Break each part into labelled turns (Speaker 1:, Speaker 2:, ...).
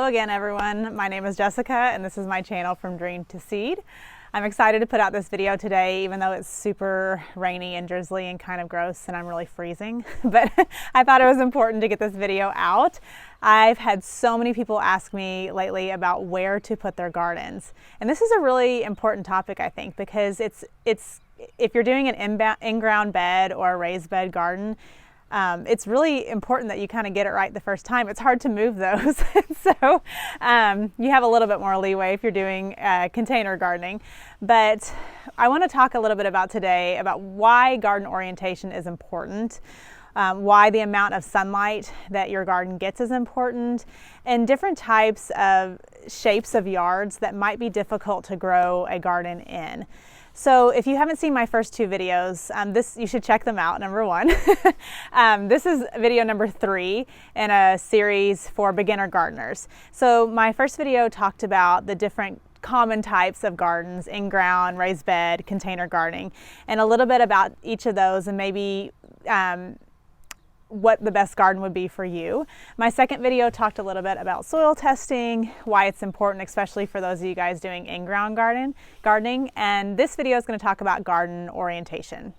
Speaker 1: Hello again, everyone. My name is Jessica, and this is my channel From Dream to Seed. I'm excited to put out this video today, even though it's super rainy and drizzly and kind of gross and I'm really freezing, but I thought it was important to get this video out. I've had so many people ask me lately about where to put their gardens. And this is a really important topic, I think, because it's if you're doing an in-ground bed or a raised bed garden, it's really important that you kind of get it right the first time. It's hard to move those. So you have a little bit more leeway if you're doing container gardening. But I want to talk a little bit about today about why garden orientation is important, why the amount of sunlight that your garden gets is important, and different types of shapes of yards that might be difficult to grow a garden in. So if you haven't seen my first two videos, you should check them out, number one. This is video number 3 in a series for beginner gardeners. So my first video talked about the different common types of gardens: in-ground, raised bed, container gardening, and a little bit about each of those and maybe what the best garden would be for you. My second video talked a little bit about soil testing, why it's important, especially for those of you guys doing in-ground gardening. And this video is going to talk about garden orientation.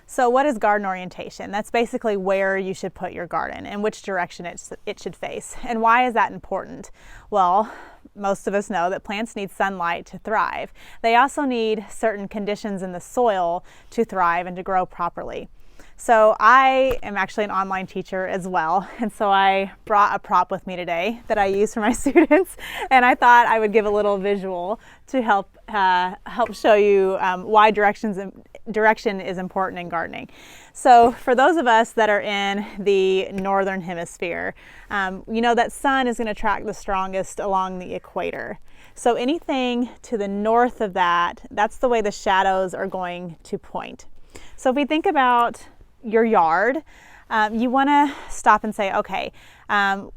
Speaker 1: So what is garden orientation? That's basically where you should put your garden and which direction it should face. And why is that important? Well, most of us know that plants need sunlight to thrive. They also need certain conditions in the soil to thrive and to grow properly. So I am actually an online teacher as well, and so I brought a prop with me today that I use for my students, and I thought I would give a little visual to help show you why direction is important in gardening. So for those of us that are in the northern hemisphere, you know that sun is going to track the strongest along the equator. So anything to the north of that, that's the way the shadows are going to point. So if we think about your yard, you want to stop and say, okay,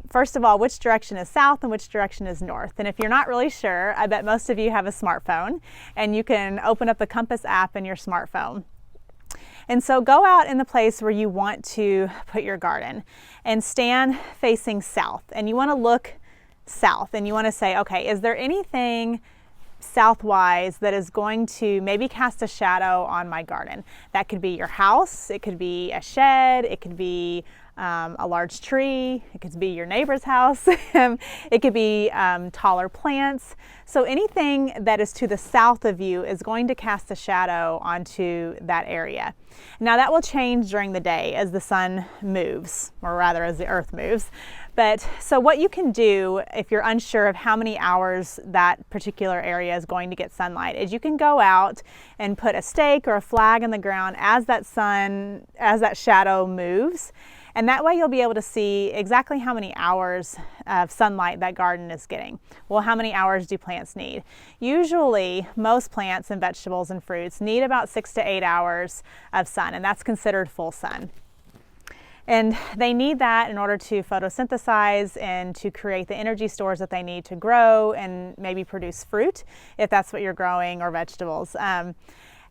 Speaker 1: first of all, which direction is south and which direction is north? And if you're not really sure, I bet most of you have a smartphone and you can open up the compass app in your smartphone. And so go out in the place where you want to put your garden and stand facing south. And you want to look south and you want to say, okay, is there anything southwise that is going to maybe cast a shadow on my garden? That could be your house, it could be a shed, it could be a large tree, it could be your neighbor's house, it could be taller plants. So anything that is to the south of you is going to cast a shadow onto that area. Now that will change during the day as the sun moves, or rather as the earth moves. But so what you can do if you're unsure of how many hours that particular area is going to get sunlight is you can go out and put a stake or a flag in the ground as that shadow moves. And that way you'll be able to see exactly how many hours of sunlight that garden is getting. Well, how many hours do plants need? Usually, most plants and vegetables and fruits need about 6 to 8 hours of sun, and that's considered full sun. And they need that in order to photosynthesize and to create the energy stores that they need to grow and maybe produce fruit, if that's what you're growing, or vegetables.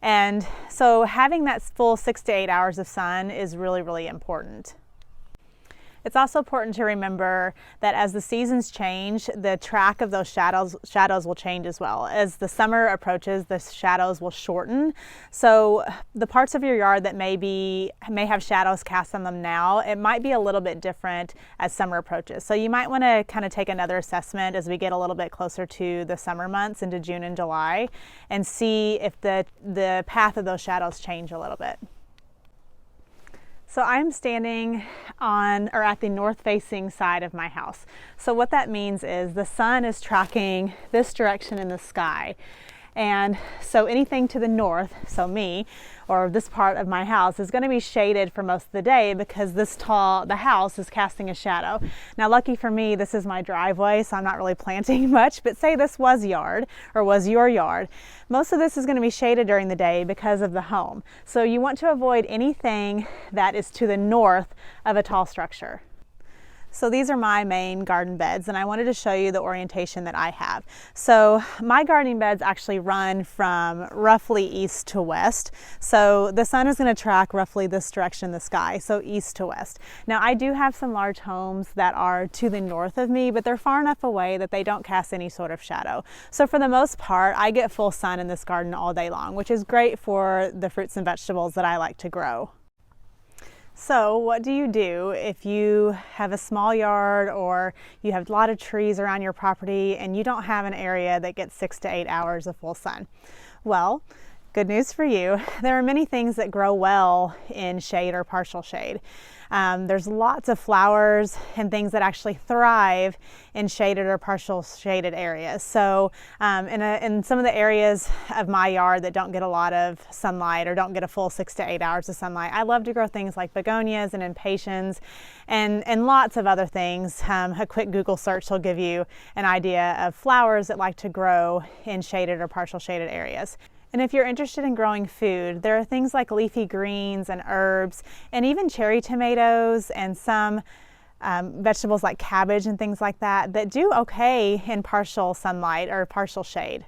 Speaker 1: And so having that full 6 to 8 hours of sun is really, really important. It's also important to remember that as the seasons change, the track of those shadows will change as well. As the summer approaches, the shadows will shorten. So the parts of your yard that may have shadows cast on them now, it might be a little bit different as summer approaches. So you might want to kind of take another assessment as we get a little bit closer to the summer months into June and July and see if the path of those shadows change a little bit. So I'm standing at the north-facing side of my house. So what that means is the sun is tracking this direction in the sky. And so anything to the north, so me, or this part of my house, is going to be shaded for most of the day because the house is casting a shadow. Now, lucky for me, this is my driveway, so I'm not really planting much, but say this was your yard. Most of this is going to be shaded during the day because of the home. So you want to avoid anything that is to the north of a tall structure. So these are my main garden beds, and I wanted to show you the orientation that I have. So my gardening beds actually run from roughly east to west. So the sun is going to track roughly this direction in the sky, so east to west. Now I do have some large homes that are to the north of me, but they're far enough away that they don't cast any sort of shadow. So for the most part, I get full sun in this garden all day long, which is great for the fruits and vegetables that I like to grow. So what do you do if you have a small yard or you have a lot of trees around your property and you don't have an area that gets 6 to 8 hours of full sun? Well, good news for you. There are many things that grow well in shade or partial shade. There's lots of flowers and things that actually thrive in shaded or partial shaded areas. So in some of the areas of my yard that don't get a lot of sunlight or don't get a full 6 to 8 hours of sunlight, I love to grow things like begonias and impatiens and lots of other things. A quick Google search will give you an idea of flowers that like to grow in shaded or partial shaded areas. And if you're interested in growing food, there are things like leafy greens and herbs and even cherry tomatoes and some vegetables like cabbage and things like that that do okay in partial sunlight or partial shade.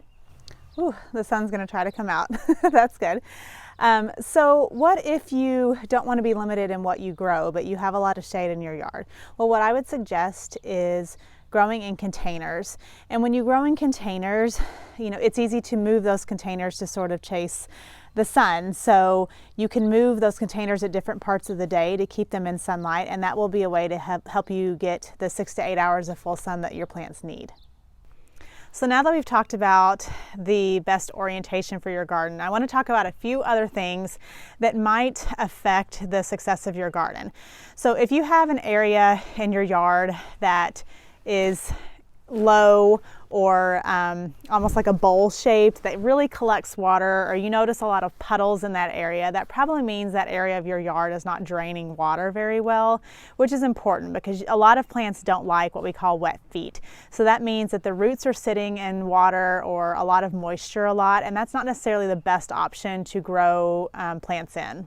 Speaker 1: Ooh, the sun's gonna try to come out. That's good. So what if you don't want to be limited in what you grow, but you have a lot of shade in your yard? Well, what I would suggest is growing in containers. And when you grow in containers, you know, it's easy to move those containers to sort of chase the sun. So you can move those containers at different parts of the day to keep them in sunlight, and that will be a way to help you get the 6 to 8 hours of full sun that your plants need. So now that we've talked about the best orientation for your garden, I want to talk about a few other things that might affect the success of your garden. So if you have an area in your yard that is low or almost like a bowl shaped that really collects water, or you notice a lot of puddles in that area, that probably means that area of your yard is not draining water very well, which is important because a lot of plants don't like what we call wet feet. So that means that the roots are sitting in water or a lot of moisture a lot, and that's not necessarily the best option to grow plants in.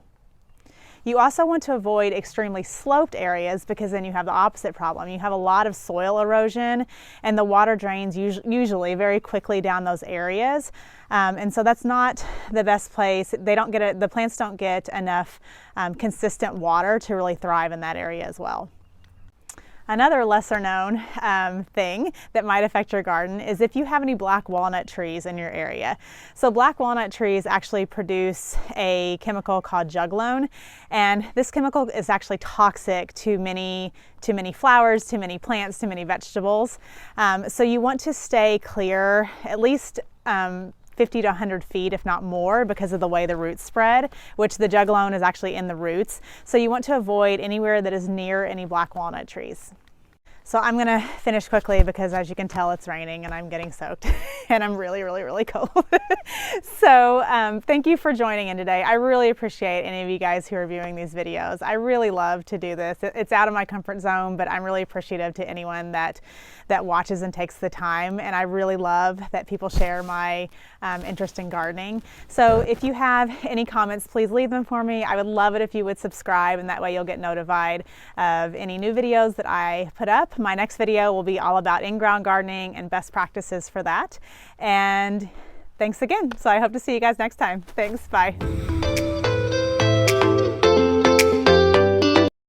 Speaker 1: You also want to avoid extremely sloped areas because then you have the opposite problem. You have a lot of soil erosion and the water drains usually very quickly down those areas. And so that's not the best place. The plants don't get enough consistent water to really thrive in that area as well. Another lesser known thing that might affect your garden is if you have any black walnut trees in your area. So black walnut trees actually produce a chemical called juglone, and this chemical is actually toxic to many flowers, to many plants, to many vegetables. So you want to stay clear at least 50 to 100 feet, if not more, because of the way the roots spread, which the juglone is actually in the roots. So you want to avoid anywhere that is near any black walnut trees. So I'm gonna finish quickly because as you can tell it's raining and I'm getting soaked and I'm really cold. So thank you for joining in today. I really appreciate any of you guys who are viewing these videos. I really love to do this. It's out of my comfort zone, but I'm really appreciative to anyone that watches and takes the time, and I really love that people share my interest in gardening. So if you have any comments, please leave them for me. I would love it if you would subscribe, and that way you'll get notified of any new videos that I put up. My next video will be all about in-ground gardening and best practices for that. And thanks again. So I hope to see you guys next time. Thanks, bye.